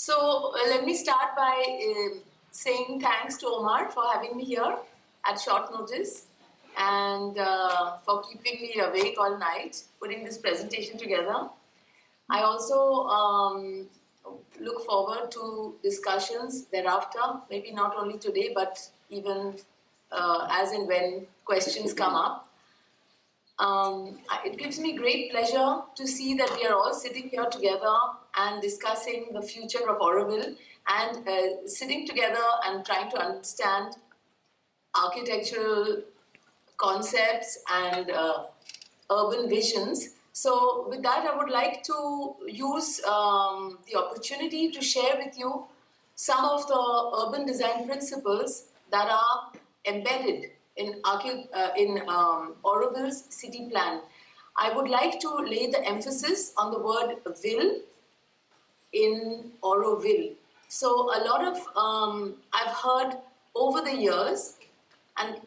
Let me start by saying thanks to Omar for having me here at short notice and for keeping me awake all night, putting this presentation together. I also look forward to discussions thereafter, maybe not only today, but even as and when questions come up. It gives me great pleasure to see that we are all sitting here together and discussing the future of Auroville and sitting together and trying to understand architectural concepts and urban visions. So with that, I would like to use the opportunity to share with you some of the urban design principles that are embedded in Auroville's city plan. I would like to lay the emphasis on the word "ville" in Auroville. So a lot of I've heard over the years, and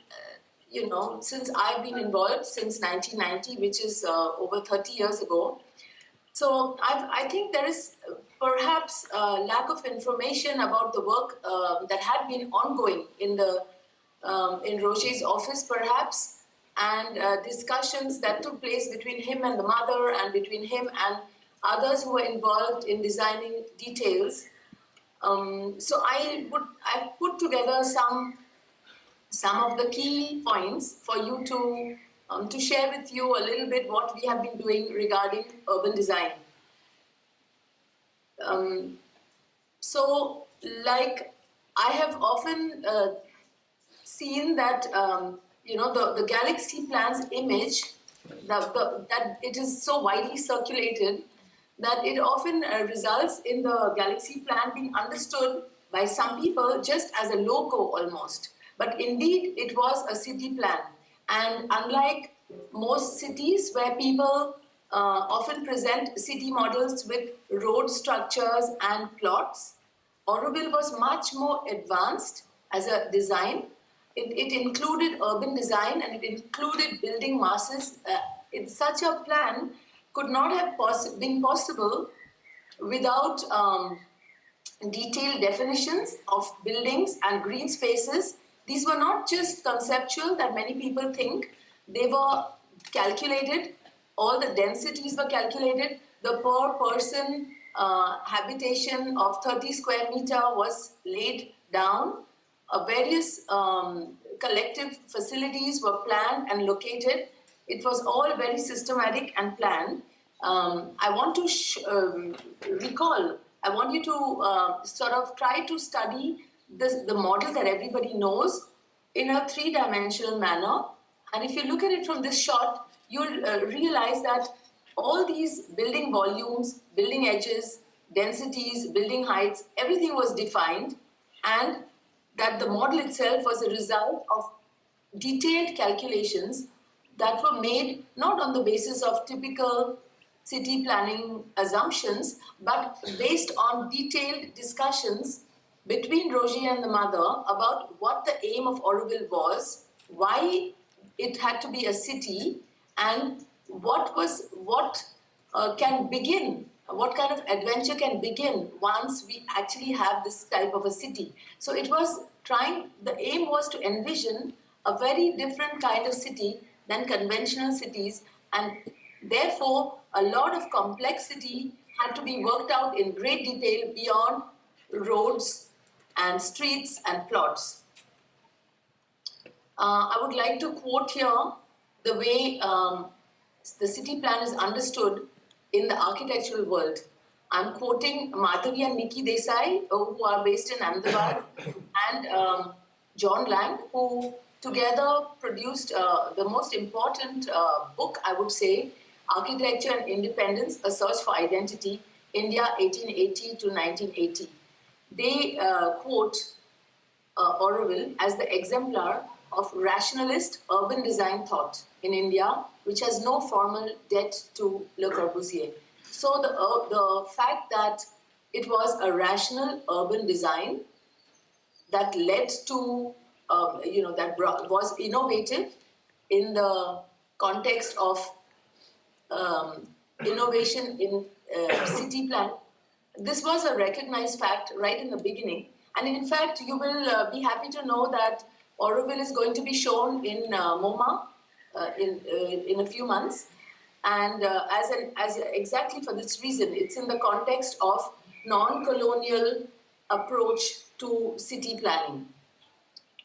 since I've been involved since 1990, which is over 30 years ago. So I think there is perhaps a lack of information about the work that had been ongoing in Roger's office, perhaps, and discussions that took place between him and the mother, and between him and others who were involved in designing details. So I put together some of the key points for you to share with you a little bit what we have been doing regarding urban design. So, like I have often seen that the galaxy plan's image, that it is so widely circulated that it often results in the galaxy plan being understood by some people just as a logo almost. But indeed, it was a city plan. And unlike most cities where people often present city models with road structures and plots, Auroville was much more advanced as a design. It included urban design and it included building masses. Such a plan could not have been possible without detailed definitions of buildings and green spaces. These were not just conceptual that many people think. They were calculated. All the densities were calculated. The per person habitation of 30 square meter was laid down. Various collective facilities were planned and located. It was all very systematic and planned. I want to recall, I want you to sort of try to study the model that everybody knows in a three-dimensional manner. And if you look at it from this shot, you'll realize that all these building volumes, building edges, densities, building heights, everything was defined, and that the model itself was a result of detailed calculations that were made not on the basis of typical city planning assumptions, but based on detailed discussions between Roger and the mother about what the aim of Auroville was, why it had to be a city, and what can begin, what kind of adventure can begin once we actually have this type of a city. So the aim was to envision a very different kind of city than conventional cities, and therefore a lot of complexity had to be worked out in great detail beyond roads and streets and plots. I would like to quote here the way the city plan is understood in the architectural world. I'm quoting Madhavi and Nikki Desai, who are based in Ahmedabad, and John Lang, who together produced the most important book, I would say, Architecture and Independence, A Search for Identity, India 1880 to 1980. They quote Auroville as the exemplar of rationalist urban design thought in India, which has no formal debt to Le Corbusier. So the fact that it was a rational urban design that led to, was innovative in the context of innovation in city planning, This was a recognized fact right in the beginning. And in fact, you will be happy to know that Auroville is going to be shown in MoMA in a few months. And as exactly for this reason, it's in the context of non-colonial approach to city planning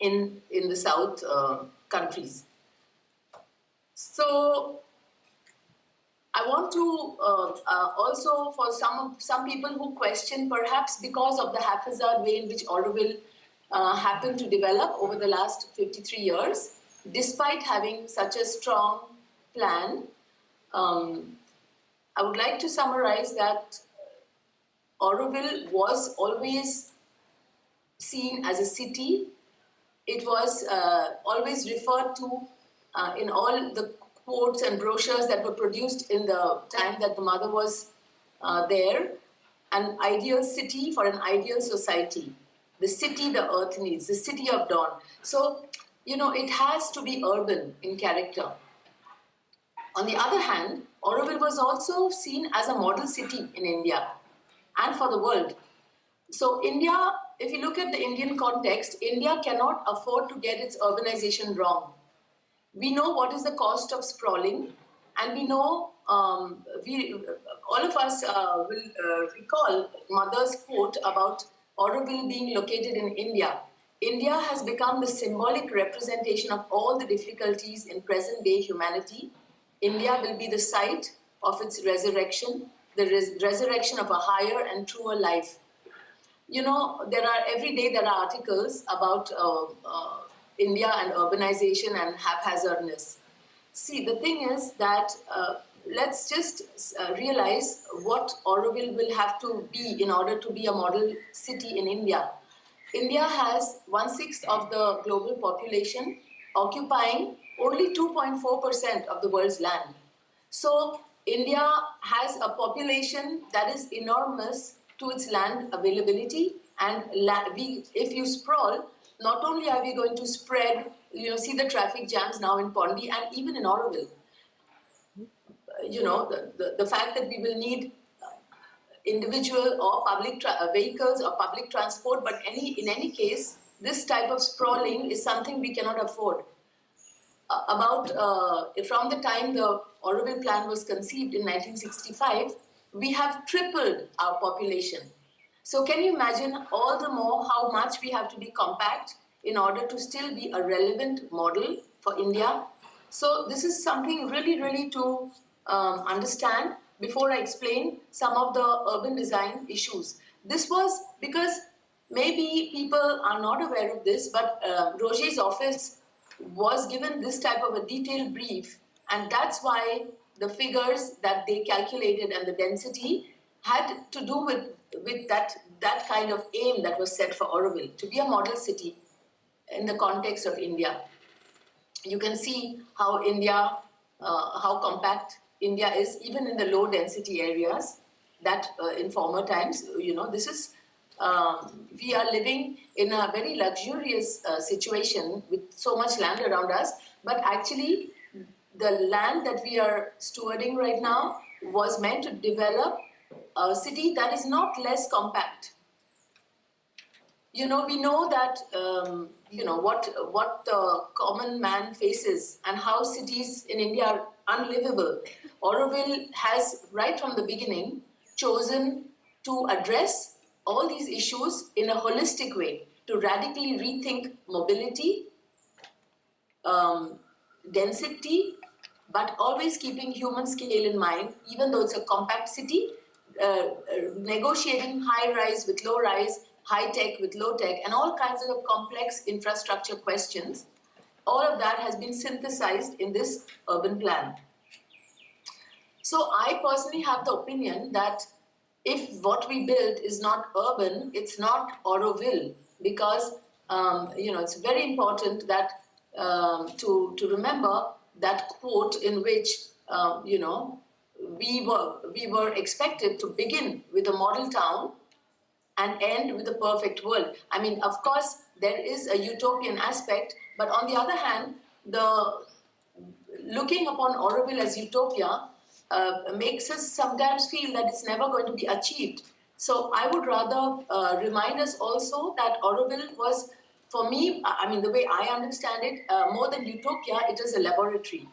in the South countries. So I want to also, for some people who question, perhaps because of the haphazard way in which Auroville happened to develop over the last 53 years, despite having such a strong plan, I would like to summarize that Auroville was always seen as a city. It was always referred to in all the quotes and brochures that were produced in the time that the mother was there, an ideal city for an ideal society, the city the earth needs, the city of dawn. So, you know, it has to be urban in character. On the other hand, Auroville was also seen as a model city in India and for the world. So India, if you look at the Indian context, India cannot afford to get its urbanization wrong. We know what is the cost of sprawling, and we know, all of us will recall Mother's quote about Auroville being located in India. India has become the symbolic representation of all the difficulties in present-day humanity. India will be the site of its resurrection, the resurrection of a higher and truer life. You know, every day there are articles about India and urbanization and haphazardness. See, the thing is that let's just realize what Auroville will have to be in order to be a model city in India. India has 1/6 of the global population, occupying only 2.4% of the world's land. So India has a population that is enormous to its land availability, and if you sprawl, not only are we going to spread, you know, see the traffic jams now in Pondi and even in Auroville. You know, the fact that we will need individual or public vehicles or public transport, but in any case, this type of sprawling is something we cannot afford. From the time the Auroville plan was conceived in 1965, we have tripled our population. So can you imagine all the more how much we have to be compact in order to still be a relevant model for India? So this is something really, really to understand before I explain some of the urban design issues. This was because maybe people are not aware of this, but Roger's office was given this type of a detailed brief, and that's why the figures that they calculated and the density had to do with that kind of aim that was set for Auroville, to be a model city in the context of India. You can see how how compact India is, even in the low density areas that in former times, you know, this is, we are living in a very luxurious situation with so much land around us, but actually the land that we are stewarding right now was meant to develop a city that is not less compact. You know, we know that, you know, what the common man faces and how cities in India are unlivable. Auroville has, right from the beginning, chosen to address all these issues in a holistic way, to radically rethink mobility, density, but always keeping human scale in mind, even though it's a compact city, negotiating high-rise with low-rise, high-tech with low-tech, and all kinds of complex infrastructure questions. All of that has been synthesized in this urban plan. So I personally have the opinion that if what we build is not urban, it's not Auroville, because you know, it's very important that to remember that quote in which you know, we were expected to begin with a model town and end with a perfect world. I mean, of course, there is a utopian aspect, but on the other hand, looking upon Auroville as utopia makes us sometimes feel that it's never going to be achieved. So I would rather remind us also that Auroville was, for me, I mean, the way I understand it, more than utopia, it is a laboratory.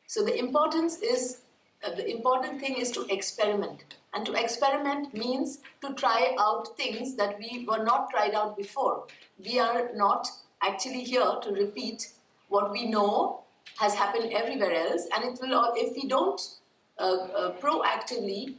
So the important thing is to experiment. And to experiment means to try out things that we were not tried out before. We are not actually here to repeat what we know has happened everywhere else. And it will, if we don't proactively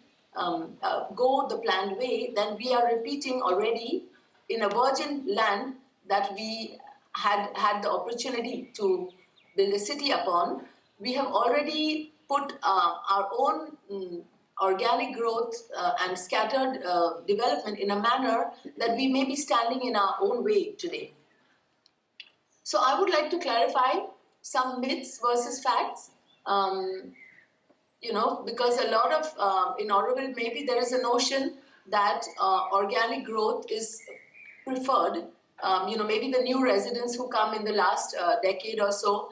go the planned way, then we are repeating already in a virgin land that we had the opportunity to build a city upon. We have already put our own organic growth and scattered development in a manner that we may be standing in our own way today. So I would like to clarify some myths versus facts. Because a lot of, in Auroville, maybe there is a notion that organic growth is preferred. Maybe the new residents who come in the last decade or so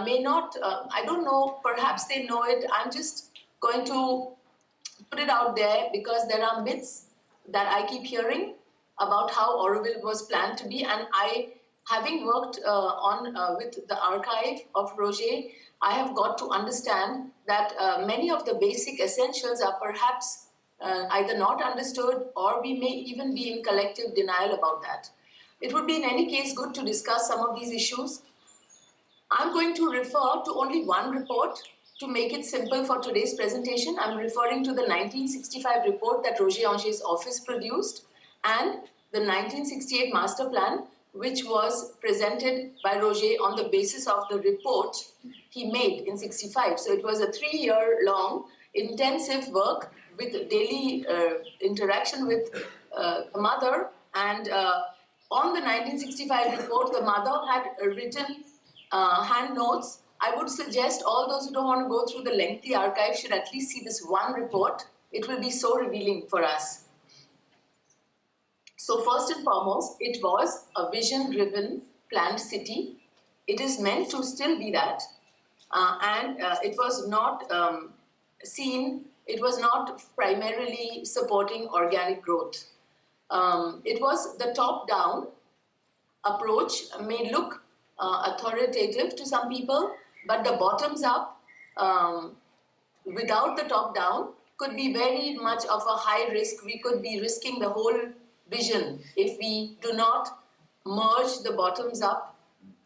may not, I don't know, perhaps they know it. I'm just going to put it out there because there are myths that I keep hearing about how Auroville was planned to be. And I, having worked with the archive of Roger, I have got to understand that many of the basic essentials are perhaps either not understood, or we may even be in collective denial about that. It would be in any case good to discuss some of these issues. I'm going to refer to only one report to make it simple for today's presentation. I'm referring to the 1965 report that Roger Anger's office produced and the 1968 master plan, which was presented by Roger on the basis of the report he made in 65. So it was a 3-year-long intensive work with daily interaction with the mother. And on the 1965 report, the mother had written hand notes. I would suggest all those who don't want to go through the lengthy archive should at least see this one report. It will be so revealing for us. So first and foremost, it was a vision-driven planned city. It is meant to still be that. And it was not it was not primarily supporting organic growth. It was the top-down approach, may look authoritative to some people, but the bottoms-up, without the top-down, could be very much of a high risk. We could be risking the whole vision if we do not merge the bottoms-up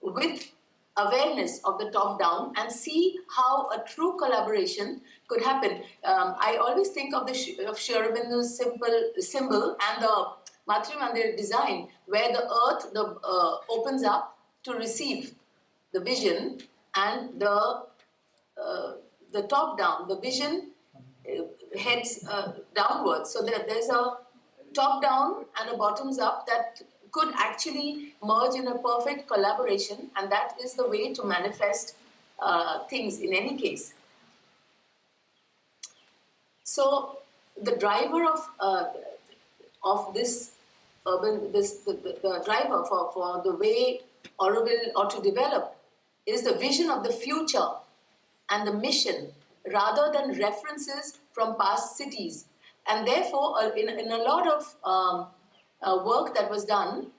with awareness of the top-down and see how a true collaboration could happen. I always think of of Sri Aurobindo's symbol and the Matri Mandir design, where the earth opens up to receive the vision, and the top-down, the vision heads downwards. So there's a top-down and a bottoms-up that could actually merge in a perfect collaboration, and that is the way to manifest things in any case. So the driver of this the driver for the way Auroville ought to develop is the vision of the future and the mission, rather than references from past cities. And therefore, in a lot of work that was done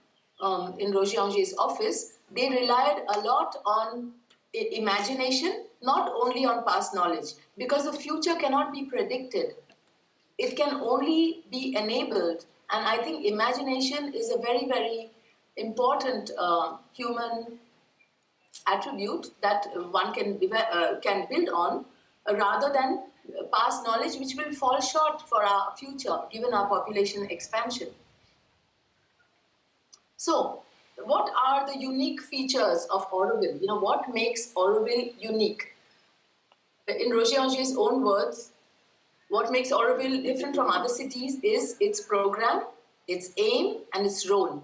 in Roger Anger's office, they relied a lot on imagination, not only on past knowledge, because the future cannot be predicted. It can only be enabled. And I think imagination is a very, very important human attribute that one can build on, rather than past knowledge, which will fall short for our future, given our population expansion. So, what are the unique features of Auroville? What makes Auroville unique? In Roger Anger's own words, what makes Auroville different from other cities is its program, its aim, and its role.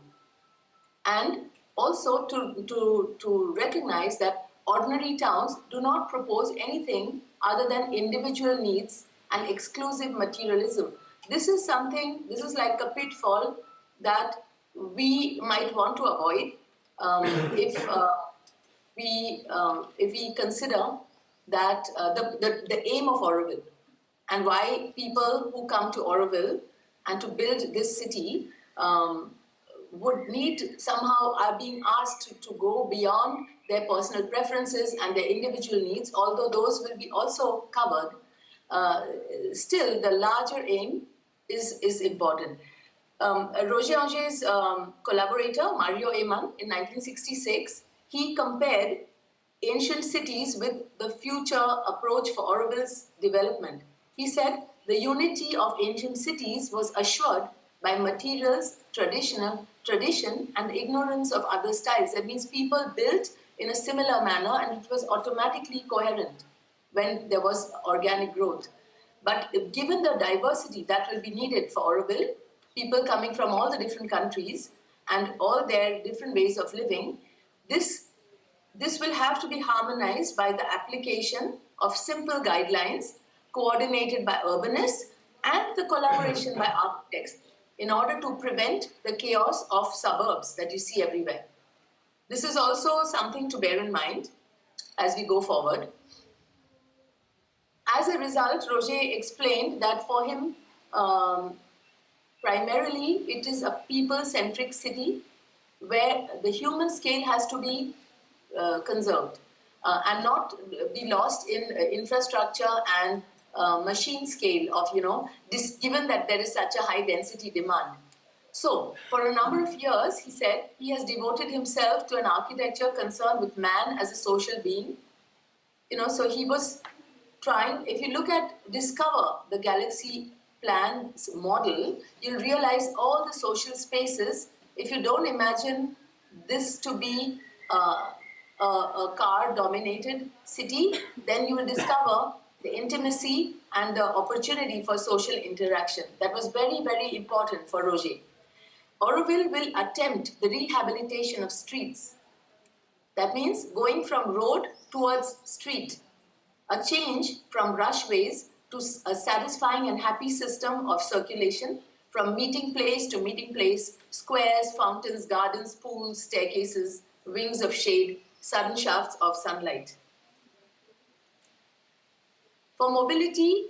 And also to recognize that ordinary towns do not propose anything other than individual needs and exclusive materialism. This is like a pitfall that we might want to avoid if we consider that the aim of Auroville and why people who come to Auroville and to build this city would need somehow are being asked to go beyond their personal preferences and their individual needs, although those will be also covered. Still, the larger aim is important. Roger Anger's collaborator, Mario Eman, in 1966, he compared ancient cities with the future approach for Auroville's development. He said the unity of ancient cities was assured by materials, tradition, and ignorance of other styles. That means people built in a similar manner and it was automatically coherent when there was organic growth. But given the diversity that will be needed for Auroville, people coming from all the different countries and all their different ways of living, this will have to be harmonized by the application of simple guidelines coordinated by urbanists and the collaboration by architects in order to prevent the chaos of suburbs that you see everywhere. This is also something to bear in mind as we go forward. As a result, Roger explained that for him, primarily it is a people-centric city where the human scale has to be conserved and not be lost in infrastructure and machine scale of, given that there is such a high density demand. So, for a number of years, he said, he has devoted himself to an architecture concerned with man as a social being. So he was trying, if you look at, discover the galaxy plans model, you'll realize all the social spaces. If you don't imagine this to be a car-dominated city, then you will discover the intimacy and the opportunity for social interaction. That was very, very important for Roger. Auroville will attempt the rehabilitation of streets. That means going from road towards street, a change from rushways to a satisfying and happy system of circulation, from meeting place to meeting place, squares, fountains, gardens, pools, staircases, wings of shade, sudden shafts of sunlight. For mobility,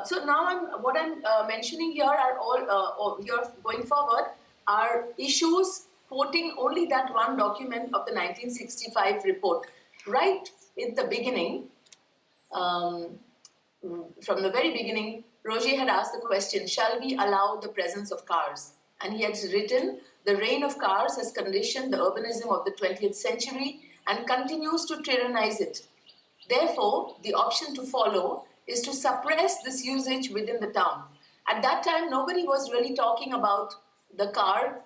so now what I'm mentioning here are all, here going forward, are issues quoting only that one document of the 1965 report. Right in the beginning, from the very beginning, Roger had asked the question, shall we allow the presence of cars? And he had written, the reign of cars has conditioned the urbanism of the 20th century and continues to tyrannize it. Therefore, the option to follow is to suppress this usage within the town. At that time, nobody was really talking about the car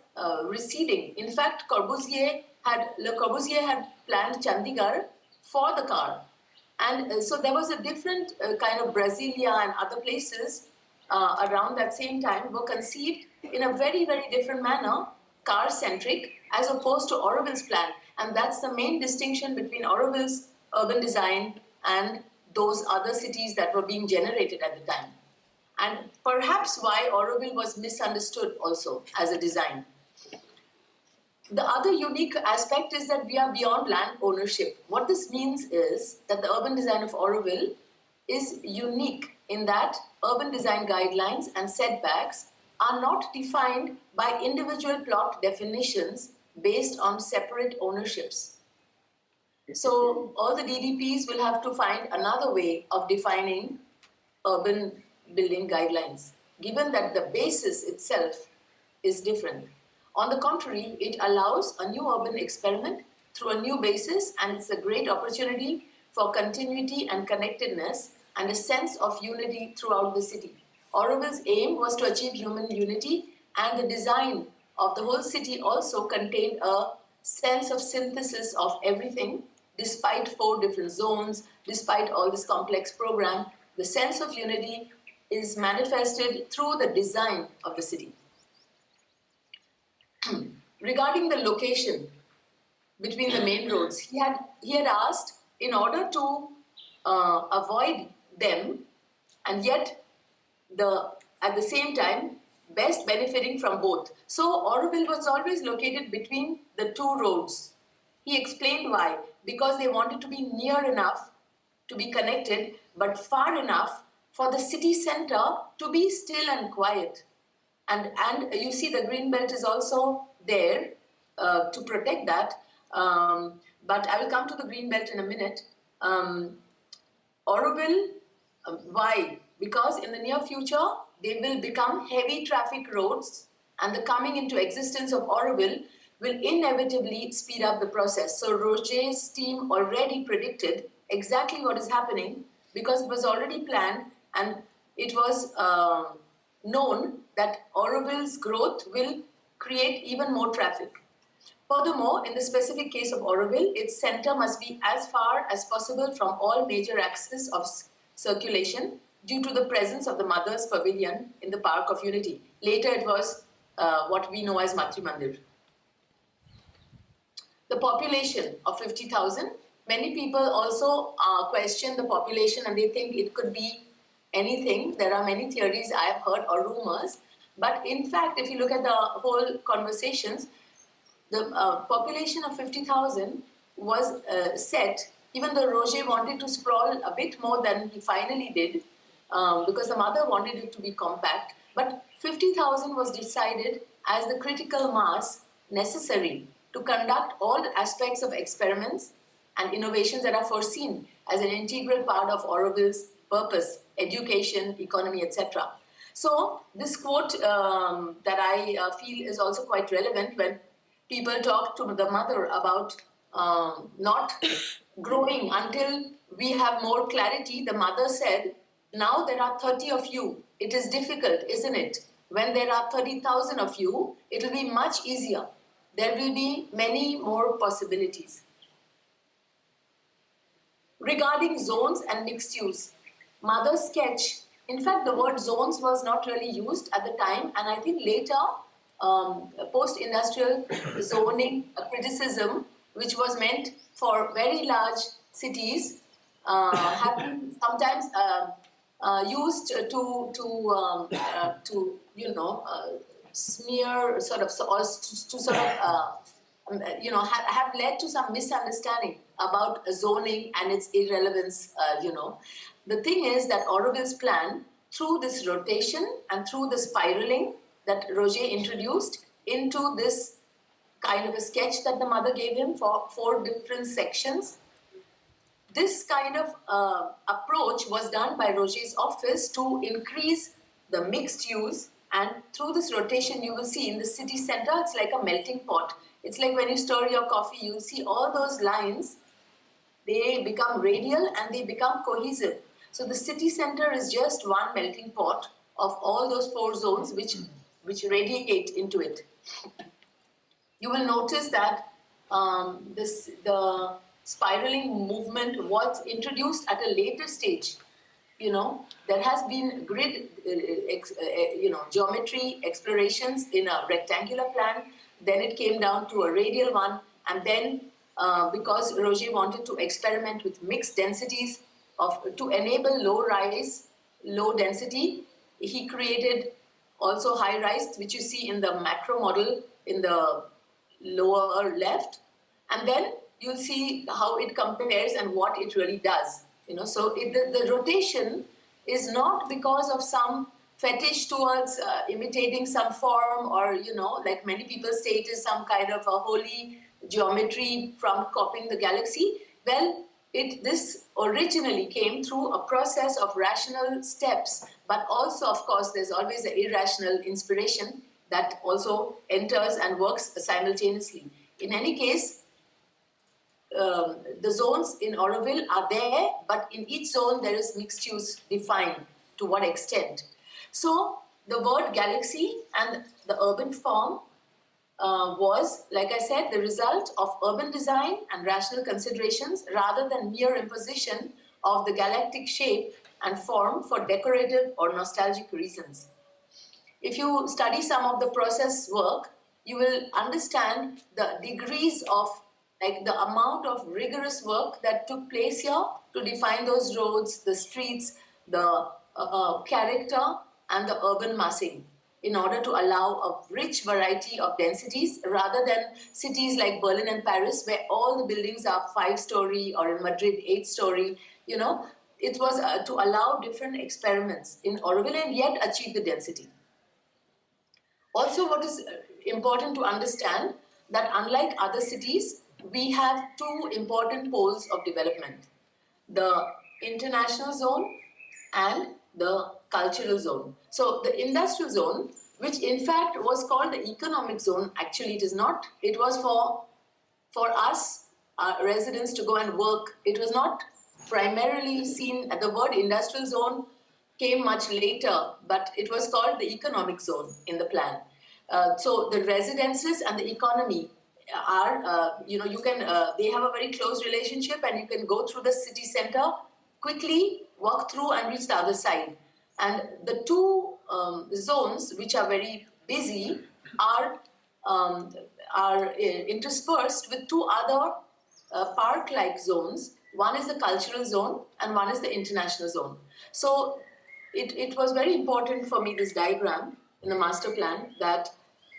receding. In fact, Le Corbusier had planned Chandigarh for the car. And so there was a different kind of Brasilia and other places around that same time were conceived in a very, very different manner, car-centric, as opposed to Auroville's plan. And that's the main distinction between Auroville's urban design and those other cities that were being generated at the time. And perhaps why Auroville was misunderstood also as a design. The other unique aspect is that we are beyond land ownership. What this means is that the urban design of Auroville is unique in that urban design guidelines and setbacks are not defined by individual plot definitions based on separate ownerships. So all the DDPs will have to find another way of defining urban building guidelines, given that the basis itself is different. On the contrary, it allows a new urban experiment through a new basis, and it's a great opportunity for continuity and connectedness and a sense of unity throughout the city. Auroville's aim was to achieve human unity, and the design of the whole city also contained a sense of synthesis of everything, despite 4 different zones, despite all this complex program. The sense of unity is manifested through the design of the city. Regarding the location between the main roads, he had asked, in order to avoid them and yet at the same time best benefiting from both. So Auroville was always located between the 2 roads. He explained why. Because they wanted to be near enough to be connected, but far enough for the city center to be still and quiet. And you see the green belt is also there to protect that. But I will come to the green belt in a minute. Auroville, why? Because in the near future, they will become heavy traffic roads, and the coming into existence of Auroville will inevitably speed up the process. So Roger's team already predicted exactly what is happening because it was already planned, and it was known that Auroville's growth will create even more traffic. Furthermore, in the specific case of Auroville, its center must be as far as possible from all major axes of circulation due to the presence of the Mother's Pavilion in the Park of Unity. Later it was what we know as Matri Mandir. The population of 50,000, many people also question the population and they think it could be anything. There are many theories I have heard or rumors, but in fact, if you look at the whole conversations, the population of 50,000 was set, even though Roger wanted to sprawl a bit more than he finally did, because the mother wanted it to be compact, but 50,000 was decided as the critical mass necessary to conduct all the aspects of experiments and innovations that are foreseen as an integral part of Auroville's purpose, education, economy, etc. So this quote that I feel is also quite relevant when people talk to the mother about not growing until we have more clarity. The mother said, now there are 30 of you. It is difficult, isn't it? When there are 30,000 of you, it will be much easier. There will be many more possibilities. Regarding zones and mixed use, mother's sketch, in fact, the word zones was not really used at the time, and I think later post-industrial zoning criticism, which was meant for very large cities, have been sometimes used to smear sort of, or to sort of have led to some misunderstanding about zoning and its irrelevance. The thing is that Auroville's plan, through this rotation and through the spiraling that Roger introduced into this kind of a sketch that the mother gave him for 4 different sections. This kind of approach was done by Roger's office to increase the mixed use, and through this rotation you will see in the city center it's like a melting pot. It's like when you stir your coffee, you'll see all those lines, they become radial and they become cohesive. So the city center is just one melting pot of all those 4 zones which radiate into it. You will notice that the spiraling movement was introduced at a later stage. There has been grid, geometry explorations in a rectangular plan. Then it came down to a radial one, and then because Roger wanted to experiment with mixed densities to enable low-rise, low-density, he created also high-rise, which you see in the macro model in the lower left, and then you'll see how it compares and what it really does. So the rotation is not because of some fetish towards imitating some form, or like many people say it is some kind of a holy geometry from copying the galaxy. Well, this originally came through a process of rational steps, but also, of course, there's always an irrational inspiration that also enters and works simultaneously. In any case, the zones in Auroville are there, but in each zone there is mixed use defined to what extent. So the word galaxy and the urban form was, like I said, the result of urban design and rational considerations rather than mere imposition of the galactic shape and form for decorative or nostalgic reasons. If you study some of the process work, you will understand the degrees of, like the amount of rigorous work that took place here to define those roads, the streets, the character and the urban massing, in order to allow a rich variety of densities rather than cities like Berlin and Paris where all the buildings are 5-story, or in Madrid 8-story. It was to allow different experiments in Auroville and yet achieve the density. Also, what is important to understand that unlike other cities, we have two important poles of development: the international zone and the cultural zone. So the industrial zone, which in fact was called the economic zone, actually it is not. It was for us residents to go and work. It was not primarily seen. The word industrial zone came much later, but it was called the economic zone in the plan. So the residences and the economy are, you can, they have a very close relationship, and you can go through the city center quickly, walk through and reach the other side. And the two zones which are very busy are interspersed with two other park-like zones. One is the cultural zone and one is the international zone. So it was very important for me, this diagram in the master plan, that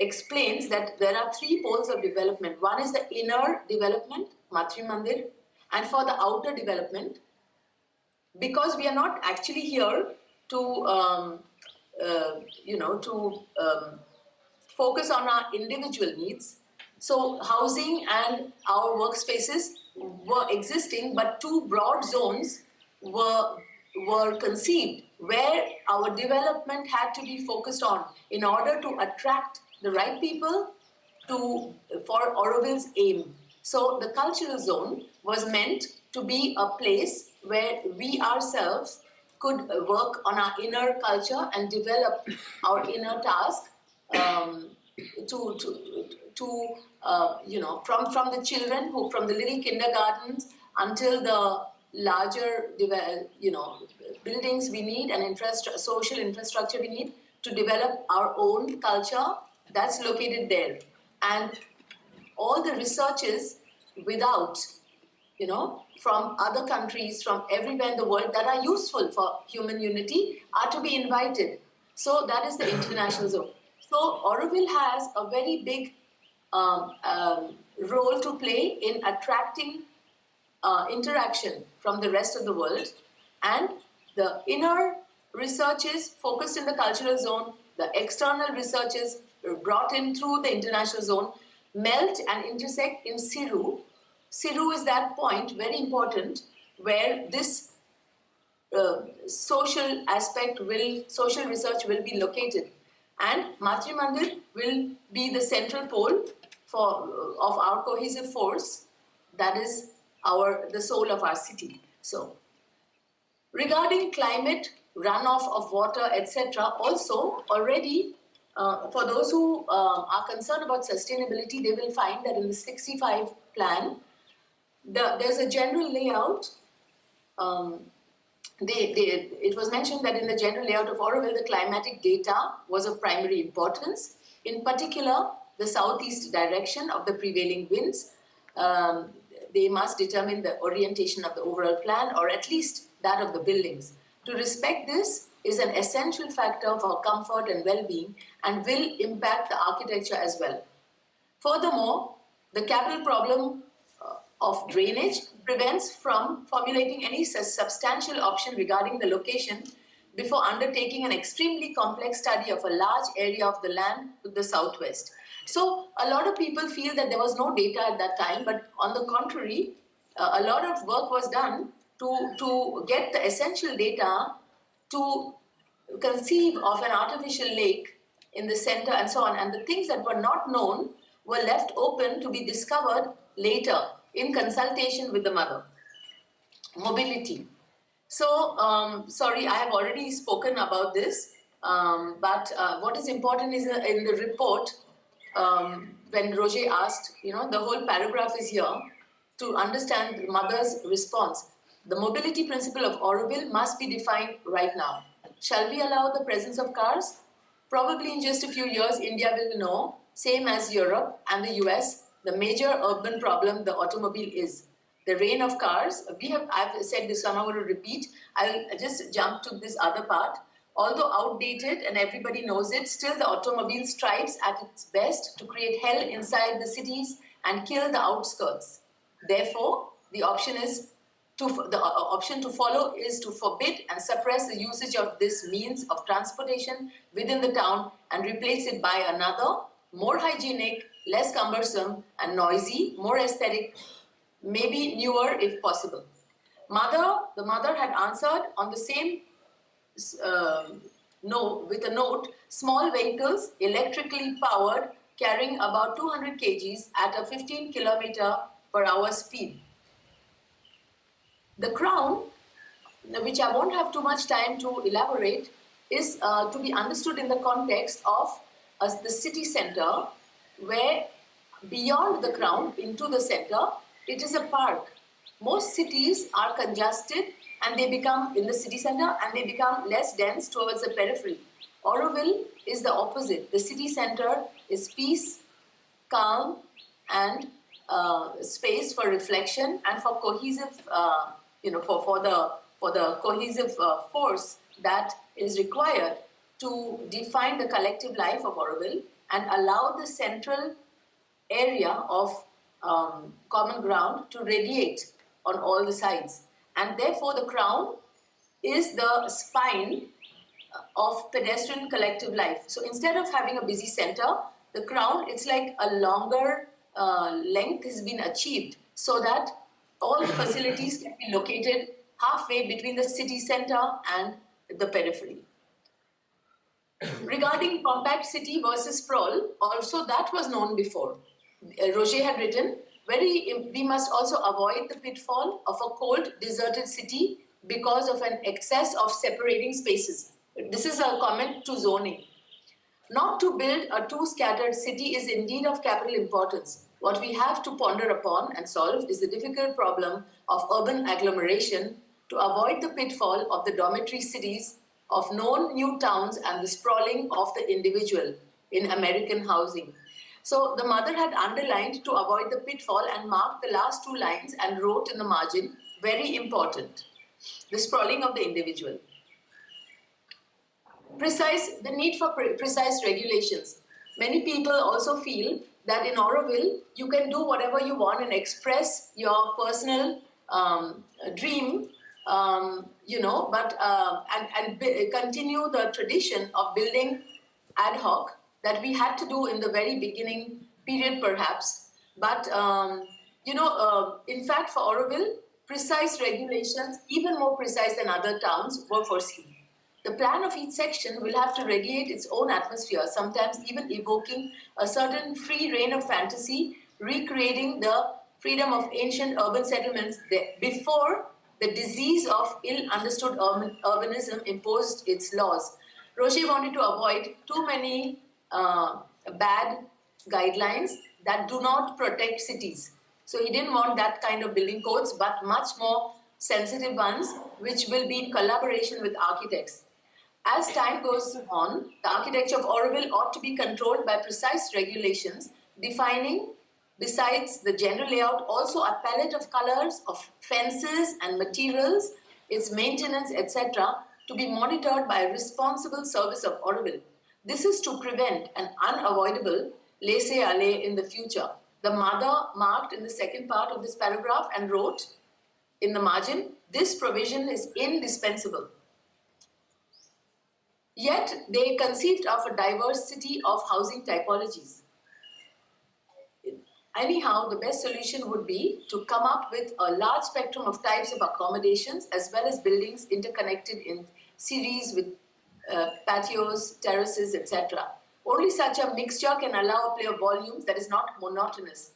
explains that there are three poles of development. One is the inner development, Matri Mandir, and for the outer development, because we are not actually here to, focus on our individual needs. So housing and our workspaces were existing, but two broad zones were conceived where our development had to be focused on in order to attract the right people for Auroville's aim. So the cultural zone was meant to be a place where we ourselves could work on our inner culture and develop our inner task, from the children who, from the little kindergartens until the larger, buildings we need and social infrastructure we need to develop our own culture, that's located there. And all the researches without, from other countries, from everywhere in the world that are useful for human unity are to be invited. So that is the international zone. So Auroville has a very big role to play in attracting interaction from the rest of the world, and the inner researches focused in the cultural zone, the external researches brought in through the international zone melt and intersect in Siru. Siru is that point, very important, where this social research will be located. And Matri Mandir will be the central pole of our cohesive force, that is the soul of our city. So, regarding climate, runoff of water, etc., also already for those who are concerned about sustainability, they will find that in the 65 plan, there's a general layout. It was mentioned that in the general layout of Auroville, the climatic data was of primary importance. In particular, the southeast direction of the prevailing winds. They must determine the orientation of the overall plan, or at least that of the buildings. To respect this is an essential factor for comfort and well-being and will impact the architecture as well. Furthermore, the capital problem of drainage prevents from formulating any substantial option regarding the location before undertaking an extremely complex study of a large area of the land to the southwest. So a lot of people feel that there was no data at that time, but on the contrary, a lot of work was done to get the essential data to conceive of an artificial lake in the center and so on. And the things that were not known were left open to be discovered later in consultation with the mother. Mobility. So, sorry, I have already spoken about this, but what is important is in the report, when Roger asked, the whole paragraph is here to understand the mother's response. The mobility principle of Auroville must be defined right now. Shall we allow the presence of cars? Probably in just a few years, India will know, same as Europe and the US, the major urban problem the automobile is. The reign of cars, I've said this, so I'm not going to repeat. I'll just jump to this other part. Although outdated and everybody knows it, still the automobile strives at its best to create hell inside the cities and kill the outskirts. Therefore, the option is The option to follow is to forbid and suppress the usage of this means of transportation within the town and replace it by another, more hygienic, less cumbersome and noisy, more aesthetic, maybe newer if possible. The mother had answered on the same note with a note, small vehicles electrically powered carrying about 200 kgs at a 15 km/h speed. The Crown, which I won't have too much time to elaborate, is to be understood in the context of the city center, where beyond the Crown into the center, it is a park. Most cities are congested and they become in the city center and they become less dense towards the periphery. Auroville is the opposite. The city center is peace, calm, and space for reflection and for cohesive, for the cohesive force that is required to define the collective life of Auroville and allow the central area of common ground to radiate on all the sides. And therefore the Crown is the spine of pedestrian collective life. So instead of having a busy center, the Crown, it's like a longer length has been achieved so that all the facilities can be located halfway between the city center and the periphery. Regarding compact city versus sprawl, also that was known before. Roger had written, we must also avoid the pitfall of a cold, deserted city because of an excess of separating spaces. This is a comment to zoning. Not to build a too scattered city is indeed of capital importance. What we have to ponder upon and solve is the difficult problem of urban agglomeration to avoid the pitfall of the dormitory cities of known new towns and the sprawling of the individual in American housing. So the mother had underlined to avoid the pitfall and marked the last two lines and wrote in the margin, very important, the sprawling of the individual. The need for precise regulations. Many people also feel that in Auroville, you can do whatever you want and express your personal dream, and continue the tradition of building ad hoc that we had to do in the very beginning period, perhaps. But, in fact, for Auroville, precise regulations, even more precise than other towns, were foreseen. The plan of each section will have to radiate its own atmosphere, sometimes even evoking a certain free reign of fantasy, recreating the freedom of ancient urban settlements before the disease of ill-understood urbanism imposed its laws. Rocher wanted to avoid too many bad guidelines that do not protect cities. So he didn't want that kind of building codes, but much more sensitive ones, which will be in collaboration with architects. As time goes on, the architecture of Auroville ought to be controlled by precise regulations, defining, besides the general layout, also a palette of colors, of fences and materials, its maintenance, etc., to be monitored by a responsible service of Auroville. This is to prevent an unavoidable laissez-aller in the future. The mother marked in the second part of this paragraph and wrote in the margin, this provision is indispensable. Yet they conceived of a diversity of housing typologies. Anyhow, the best solution would be to come up with a large spectrum of types of accommodations as well as buildings interconnected in series with patios, terraces, etc. Only such a mixture can allow a play of volumes that is not monotonous.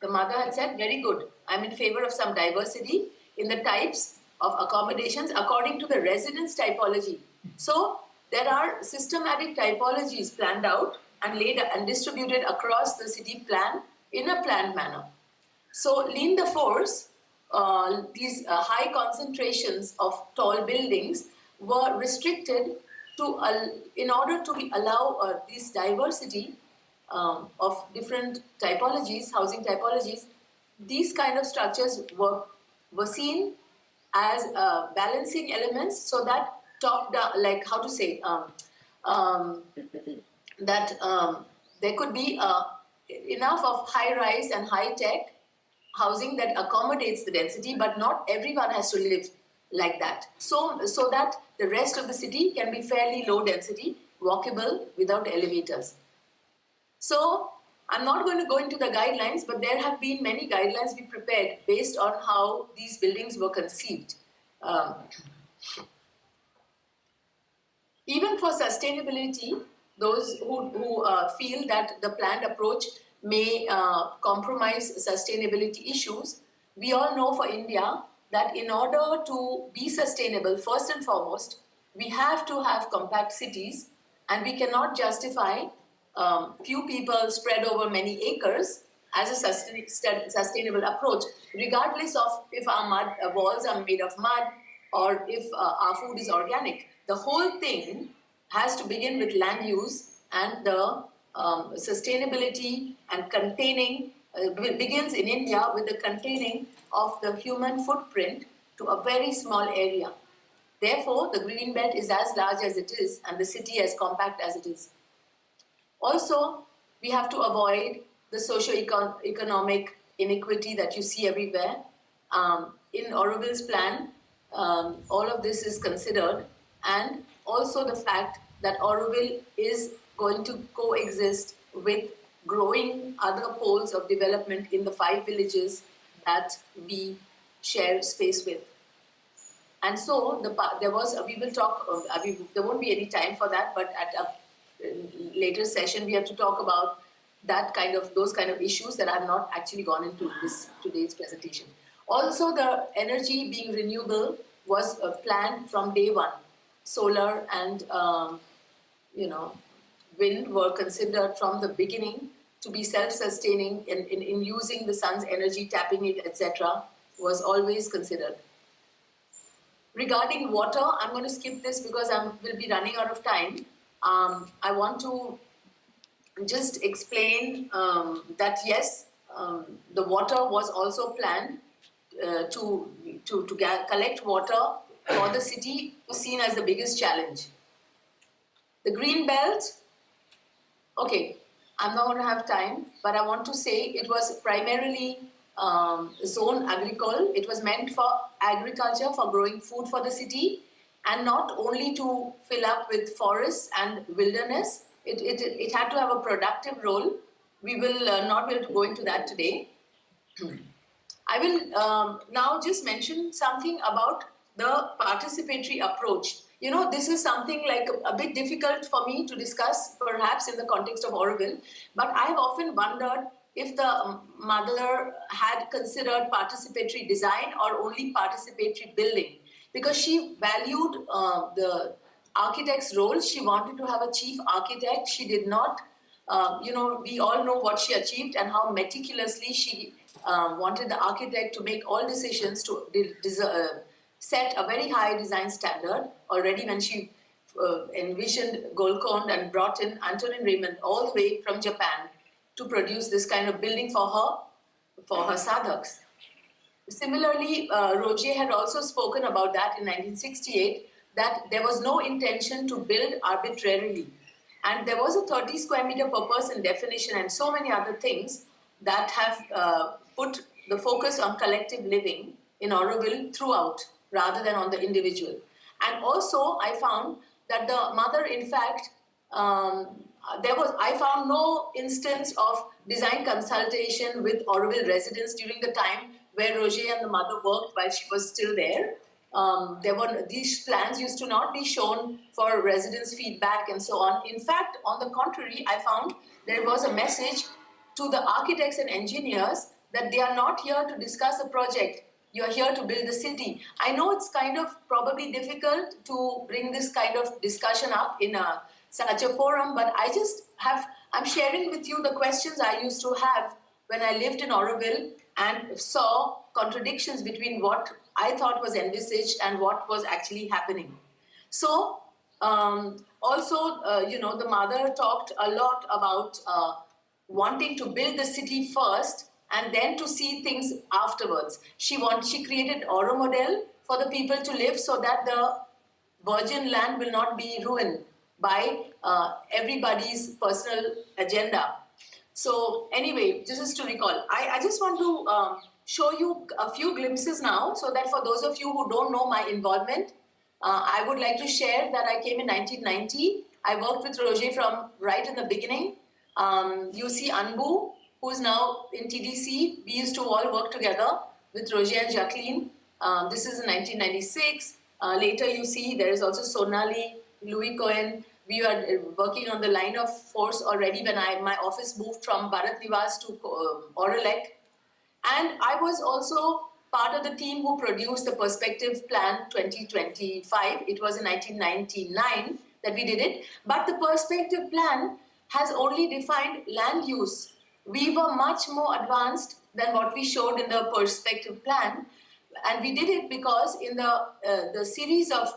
The mother had said, very good, I'm in favor of some diversity in the types of accommodations according to the residence typology. So there are systematic typologies planned out and laid and distributed across the city plan in a planned manner. So lean the force, these high concentrations of tall buildings were restricted to in order to allow this diversity of different typologies, housing typologies. These kind of structures were seen as balancing elements, so that top down, like how to say, there could be enough of high rise and high tech, housing that accommodates the density, but not everyone has to live like that. So that the rest of the city can be fairly low density, walkable without elevators. So I'm not going to go into the guidelines, but there have been many guidelines we prepared based on how these buildings were conceived. Even for sustainability, those who feel that the planned approach may compromise sustainability issues, we all know for India that in order to be sustainable, first and foremost, we have to have compact cities, and we cannot justify few people spread over many acres as a sustainable approach, regardless of if our walls are made of mud or if our food is organic. The whole thing has to begin with land use, and the sustainability and containing begins in India with the containing of the human footprint to a very small area. Therefore, the green belt is as large as it is and the city as compact as it is. Also, we have to avoid the socio-economic inequity that you see everywhere. In Auroville's plan, all of this is considered, and also the fact that Auroville is going to coexist with growing other poles of development in the 5 villages that we share space with. And so we will talk, there won't be any time for that, but at a later session we have to talk about those kind of issues that I have not actually gone into today's presentation. Also, the energy being renewable was planned from day one. Solar and wind were considered from the beginning to be self-sustaining in using the sun's energy, tapping it, etc., was always considered. Regarding water, I'm going to skip this because I will be running out of time. I want to just explain that yes, the water was also planned to collect water for the city was seen as the biggest challenge. The green belt, okay, I'm not going to have time, but I want to say it was primarily zone agricole. It was meant for agriculture, for growing food for the city, and not only to fill up with forests and wilderness. It had to have a productive role. We will not be able to go into that today. I will now just mention something about the participatory approach. You know, this is something like a bit difficult for me to discuss, perhaps in the context of Auroville, but I've often wondered if the mother had considered participatory design or only participatory building, because she valued the architect's role. She wanted to have a chief architect. She did not, we all know what she achieved and how meticulously she wanted the architect to make all decisions to set a very high design standard already when she envisioned Golconda and brought in Antonin Raymond all the way from Japan to produce this kind of building for her sadhaks. Similarly, Rogier had also spoken about that in 1968, that there was no intention to build arbitrarily. And there was a 30 square meter per person definition and so many other things that have put the focus on collective living in Auroville throughout, rather than on the individual. And also, I found that the mother, in fact, I found no instance of design consultation with Auroville residents during the time where Rogier and the mother worked while she was still there. These plans used to not be shown for residents' feedback and so on. In fact, on the contrary, I found there was a message to the architects and engineers that they are not here to discuss a project. You are here to build the city. I know it's kind of probably difficult to bring this kind of discussion up in such a forum, but I'm sharing with you the questions I used to have when I lived in Auroville and saw contradictions between what I thought was envisaged and what was actually happening. So, the mother talked a lot about wanting to build the city first and then to see things afterwards. She created Auro model for the people to live so that the virgin land will not be ruined by everybody's personal agenda. So anyway, this is to recall. I just want to show you a few glimpses now, so that for those of you who don't know my involvement, I would like to share that I came in 1990. I worked with Roger from right in the beginning. You see Anbu, who's now in TDC. We used to all work together with Roger and Jacqueline. This is in 1996. Later you see there is also Sonali, Louis Cohen. We were working on the line of force already when my office moved from Bharat Nivas to Auroville. And I was also part of the team who produced the Perspective Plan 2025. It was in 1999 that we did it. But the Perspective Plan has only defined land use. We were much more advanced than what we showed in the Perspective Plan. And we did it because in the series of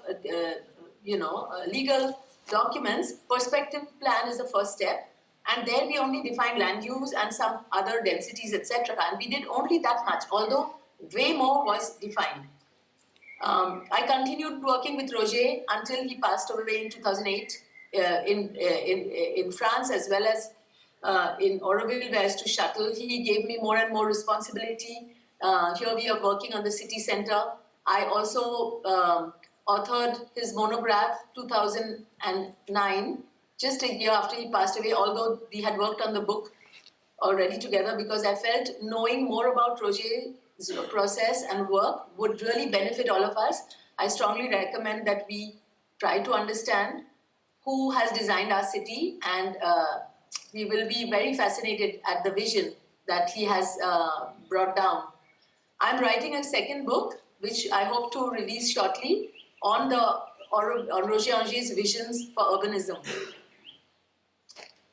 legal documents, Perspective Plan is the first step. And there we only defined land use and some other densities, etc. And we did only that much, although way more was defined. I continued working with Roger until he passed away in 2008 in France, as well as in Auroville, where I used to shuttle. He gave me more and more responsibility. Here we are working on the city center. I also authored his monograph 2009, just a year after he passed away, although we had worked on the book already together, because I felt knowing more about Roger's process and work would really benefit all of us. I strongly recommend that we try to understand who has designed our city, and we will be very fascinated at the vision that he has brought down. I'm writing a second book, which I hope to release shortly, on Roger Angier's visions for urbanism.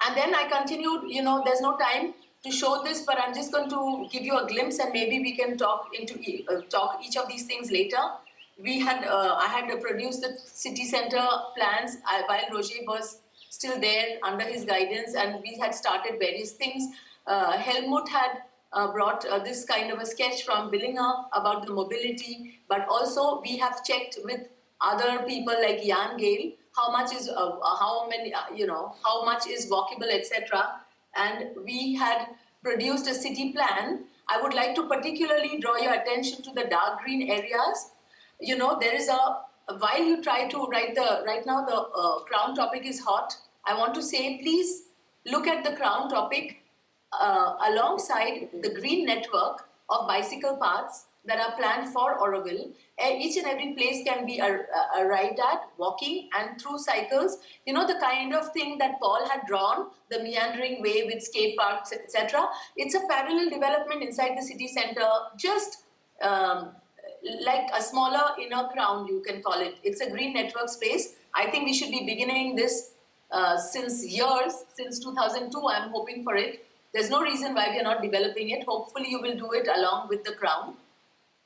And then I continued, there's no time to show this, but I'm just going to give you a glimpse, and maybe we can talk each of these things later. I had produced the city center plans while Roger was still there under his guidance, and we had started various things. Helmut had brought this kind of a sketch from Billinger about the mobility, but also we have checked with other people like Jan Gale, how much is how much is walkable, etc. And we had produced a city plan. I would like to particularly draw your attention to the dark green areas. There is while you try to right now the crown topic is hot. I want to say, please look at the crown topic alongside the green network of bicycle paths that are planned for Auroville. Each and every place can be arrived at walking and through cycles. The kind of thing that Paul had drawn, the meandering way with skate parks, etc. It's a parallel development inside the city center, just like a smaller inner crown, you can call it. It's a green network space. I think we should be beginning this since 2002. I'm hoping for it. There's no reason why we are not developing it. Hopefully you will do it along with the crown.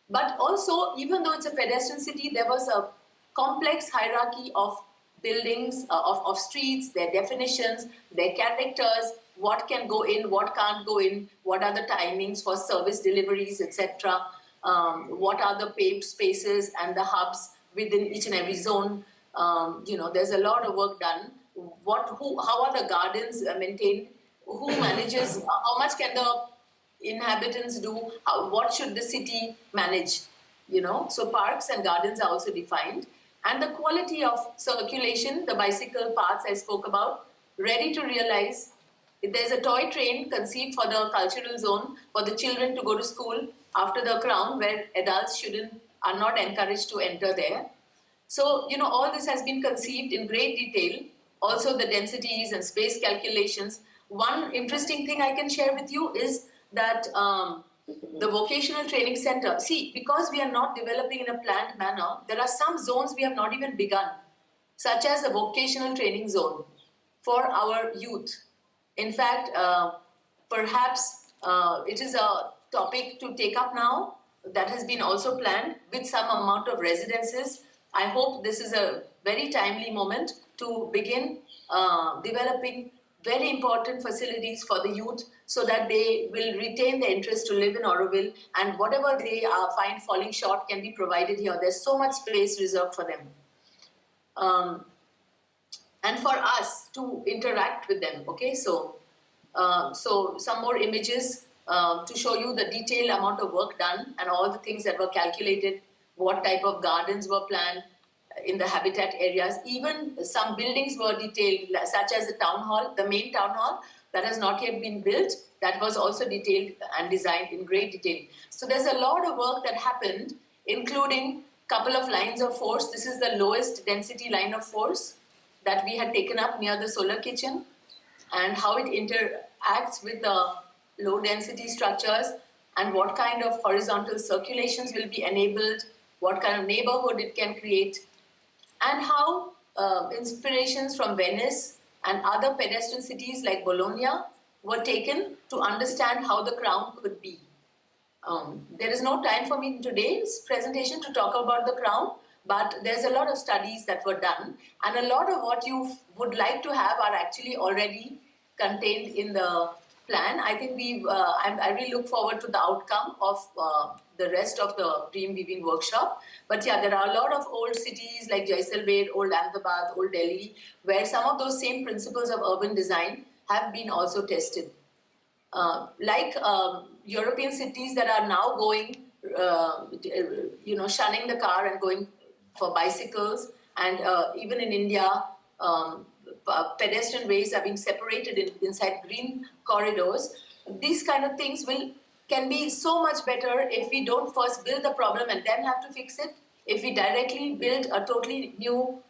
But also, even though it's a pedestrian city, there was a complex hierarchy of buildings, of streets, their definitions, their characters, what can go in, what can't go in, what are the timings for service deliveries, etc. What are the paved spaces and the hubs within each and every zone. There's a lot of work done. How are the gardens maintained? Who manages, how much can the inhabitants do, what should the city manage, So parks and gardens are also defined. And the quality of circulation, the bicycle paths I spoke about, ready to realize. There's a toy train conceived for the cultural zone for the children to go to school after the crown, where adults are not encouraged to enter there. So, all this has been conceived in great detail. Also the densities and space calculations. One interesting thing I can share with you is that the vocational training center, because we are not developing in a planned manner, there are some zones we have not even begun, such as the vocational training zone for our youth. In fact, perhaps it is a topic to take up now that has been also planned with some amount of residences. I hope this is a very timely moment to begin developing very important facilities for the youth, so that they will retain their interest to live in Auroville, and whatever they find falling short can be provided here. There's so much space reserved for them. And for us to interact with them, okay? So So some more images to show you the detailed amount of work done and all the things that were calculated, what type of gardens were planned in the habitat areas. Even some buildings were detailed, such as the town hall, the main town hall that has not yet been built, that was also detailed and designed in great detail. So there's a lot of work that happened, including a couple of lines of force. This is the lowest density line of force that we had taken up near the solar kitchen, and how it interacts with the low density structures, and what kind of horizontal circulations will be enabled, what kind of neighborhood it can create, and how inspirations from Venice and other pedestrian cities like Bologna were taken to understand how the crown could be. There is no time for me in today's presentation to talk about the crown, but there's a lot of studies that were done, and a lot of what you would like to have are actually already contained in the plan. I think I really look forward to the outcome of the rest of the dream weaving workshop. But yeah, there are a lot of old cities like Jaisalmer, old Ahmedabad, old Delhi, where some of those same principles of urban design have been also tested. European cities that are now going, shunning the car and going for bicycles, and even in India, pedestrian ways are being separated inside green corridors. These kind of things can be so much better if we don't first build the problem and then have to fix it. If we directly build a totally new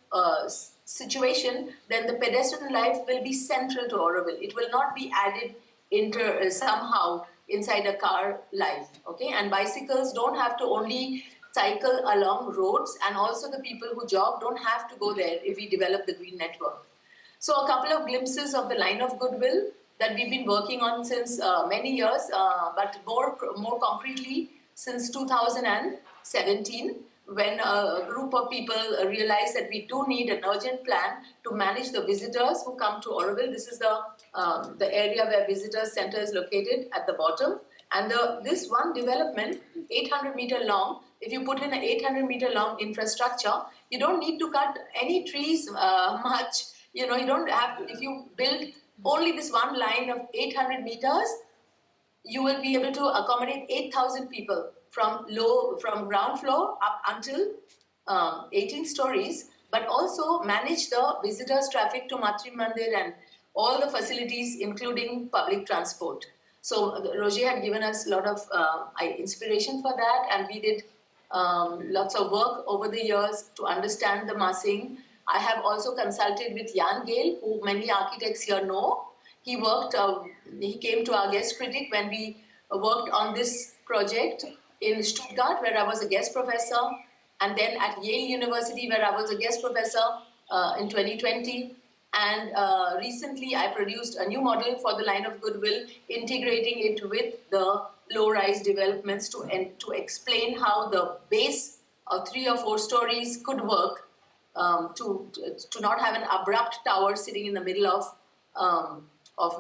situation, then the pedestrian life will be central to Auroville. It will not be added somehow inside a car life. Okay, and bicycles don't have to only cycle along roads, and also the people who jog don't have to go there if we develop the green network. So a couple of glimpses of the line of goodwill that we've been working on since many years, but more concretely since 2017, when a group of people realized that we do need an urgent plan to manage the visitors who come to Auroville. This is the area where visitor center is located at the bottom. And this one development, 800-meter long, if you put in an 800-meter long infrastructure, you don't need to cut any trees much. You don't have to, if you build only this one line of 800 meters, you will be able to accommodate 8,000 people from ground floor up until 18 stories, but also manage the visitors' traffic to Matri Mandir and all the facilities, including public transport. So Roger had given us a lot of inspiration for that, and we did lots of work over the years to understand the massing. I have also consulted with Jan Gale, who many architects here know. He came to our guest critic when we worked on this project in Stuttgart, where I was a guest professor, and then at Yale University, where I was a guest professor in 2020. And recently, I produced a new model for the line of goodwill, integrating it with the low-rise developments to explain how the base of 3 or 4 stories could work, to not have an abrupt tower sitting in the middle of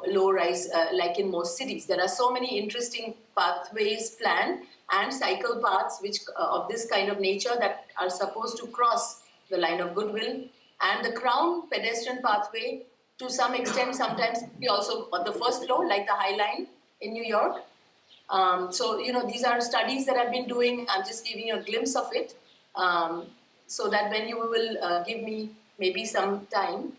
low-rise like in most cities. There are so many interesting pathways planned and cycle paths of this kind of nature that are supposed to cross the line of goodwill. And the crown pedestrian pathway, to some extent, sometimes be also on the first floor, like the High Line in New York. So, these are studies that I've been doing. I'm just giving you a glimpse of it, so that when you will give me maybe some time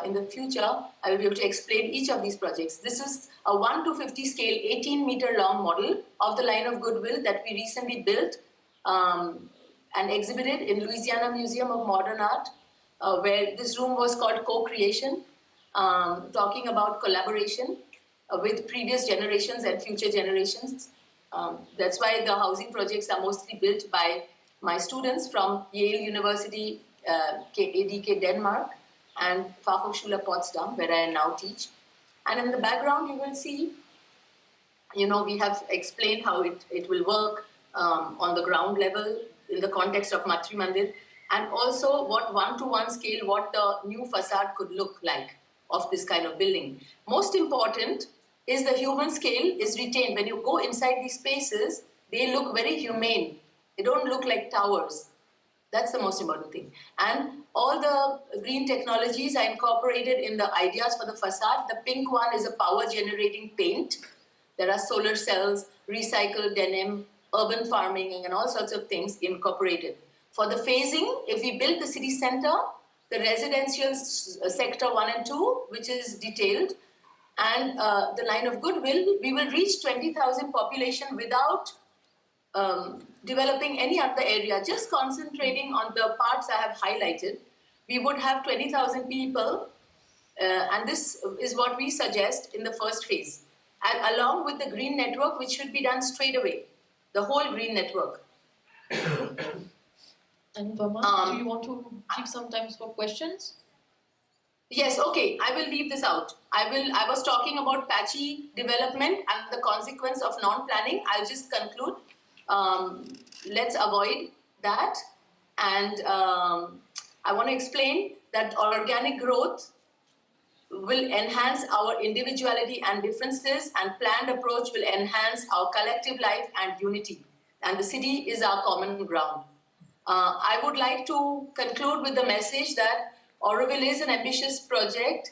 in the future, I will be able to explain each of these projects. This is a 1:50 scale, 18-meter long model of the line of goodwill that we recently built and exhibited in Louisiana Museum of Modern Art, where this room was called Co-Creation, talking about collaboration with previous generations and future generations. That's why the housing projects are mostly built by my students from Yale University, ADK Denmark, and Fachhochschule Potsdam, where I now teach. And in the background, you will see, we have explained how it will work on the ground level in the context of Matri Mandir, and also what 1:1 scale, what the new facade could look like of this kind of building. Most important is the human scale is retained. When you go inside these spaces, they look very humane. They don't look like towers. That's the most important thing. And all the green technologies are incorporated in the ideas for the facade. The pink one is a power generating paint. There are solar cells, recycled denim, urban farming, and all sorts of things incorporated. For the phasing, if we build the city center, the residential sector 1 and 2, which is detailed, and the line of goodwill, we will reach 20,000 population without developing any other area, just concentrating on the parts I have highlighted. We would have 20,000 people, and this is what we suggest in the first phase, and along with the green network, which should be done straight away, the whole green network. Anupama, do you want to give some time for questions? Yes, okay, I will leave this out. I was talking about patchy development and the consequence of non-planning. I'll just conclude. Let's avoid that. And I want to explain that organic growth will enhance our individuality and differences, and planned approach will enhance our collective life and unity. And the city is our common ground. I would like to conclude with the message that Auroville is an ambitious project,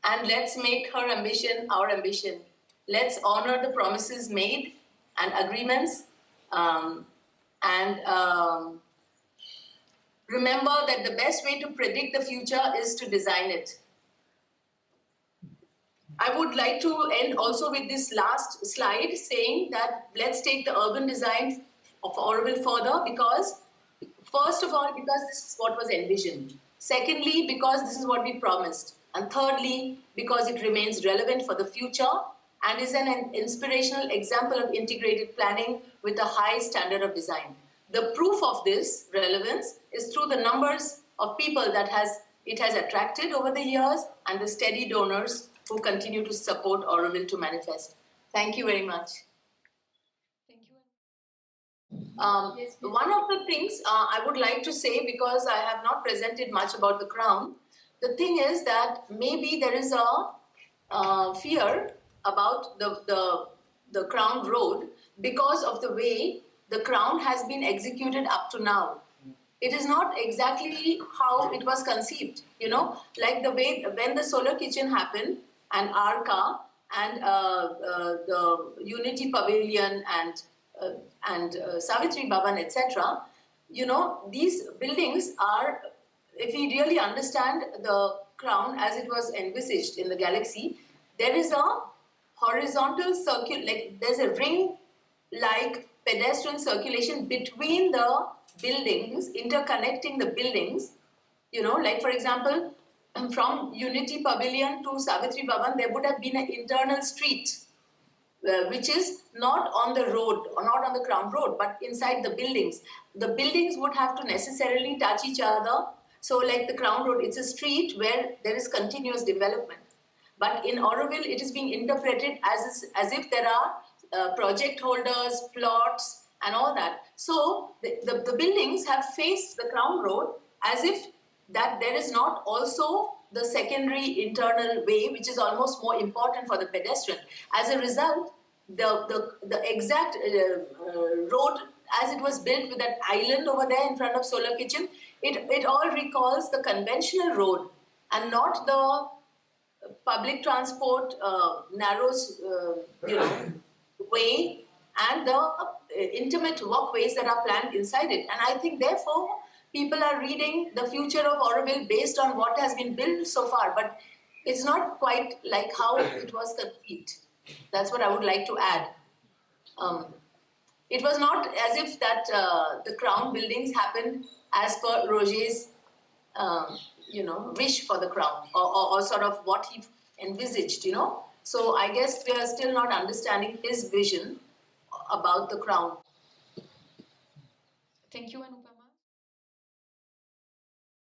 and let's make her ambition our ambition. Let's honor the promises made and agreements, remember that the best way to predict the future is to design it. I would like to end also with this last slide saying that let's take the urban design of Auroville further, because first of all, because this is what was envisioned. Secondly, because this is what we promised. And thirdly, because it remains relevant for the future and is an inspirational example of integrated planning with a high standard of design. The proof of this relevance is through the numbers of people that it has attracted over the years, and the steady donors who continue to support Auroville to manifest. Thank you very much. Thank you. Yes, one of the things I would like to say, because I have not presented much about the crown, the thing is that maybe there is a fear about the crown road because of the way the crown has been executed up to now. It is not exactly how it was conceived, you know, like the way when the solar kitchen happened, and Arca and the Unity Pavilion and Savitri Bhavan, etc. You know, these buildings are, if we really understand the crown as it was envisaged in the galaxy, there is a horizontal circle, like there's a ring-like pedestrian circulation between the buildings, interconnecting the buildings. You know, like for example, from Unity Pavilion to Savitri Bhavan, there would have been an internal street, which is not on the road or not on the crown road, but inside the buildings. The buildings would have to necessarily touch each other. So like the crown road, it's a street where there is continuous development. But in Auroville, it is being interpreted as if there are project holders, plots, and all that. So the buildings have faced the crown road as if that there is not also the secondary internal way, which is almost more important for the pedestrian. As a result, the exact road as it was built with that island over there in front of Solar Kitchen, it all recalls the conventional road and not the public transport narrow way and the intimate walkways that are planned inside it. And I think therefore people are reading the future of Auroville based on what has been built so far, but it's not quite like how it was conceived. That's what I would like to add. It was not as if that the crown buildings happened as per Roger's wish for the crown, or sort of what he envisaged, you know. So I guess we are still not understanding his vision about the crown. Thank you, Anupama.